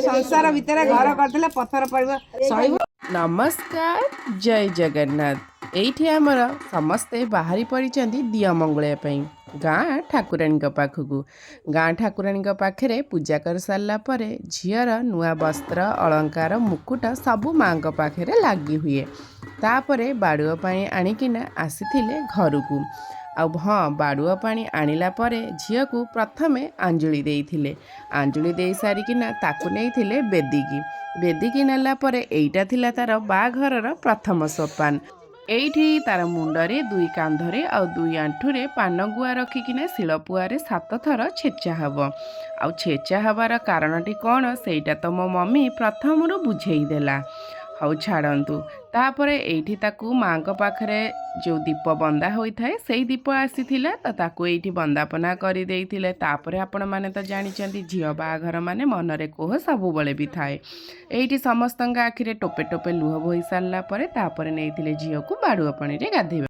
संसार भितर घर करदेले पत्थर पड़िबो सहिबो। नमस्कार जय जगन्नाथ। एठी आमर समस्ते बाहरी पड़िचंदी दिया मंगुळाया गाँ ठाकुराणी पाखकू। गाँ ठाकुराणी पाखे पूजा कर सारा पर झीर नुआ वस्त्र अलंकार मुकुट सबू माँ पाखे लगी हुए। तापर बाड़ुआ पानी आणिकिना आसीथिले घर को। हाँ बाड़ुआ पानी आनिला परे झील को प्रथमे आंजुली देइथिले। आंजुली दे सारिकिना ताकू नेइथिले बेदीकी। बेदीकी नेला परे एइटा थिला तार बाघरर प्रथम सोपान। एइठी तार मुंडरे दुई कांधरे आ दुई आंठुरे पान गुआ रखिकिना शिलपुआरे 7 थर छेचा हब। आ छेचा हबार कारणटी कौन सेइटा तो मो मम्मी प्रथमरू बुझेई देला। हौ छाड़न्तु तापर एइठी ताकू माँ पाखरे जो दीप बंदा होता है से दीप आसीथिला तो ताकू एइठी बंदापना करि देइथिले। तापर आपण माने तो जानिचंती झियो बाघर माने मनरे कोह सबुबले भी थाए। एइठी समस्तंगा आखिरे टोपे टोपे लुह बोही सारला परे तापर नेइथिले झियो को बाड़ुआ पानी रे गाधेइबा।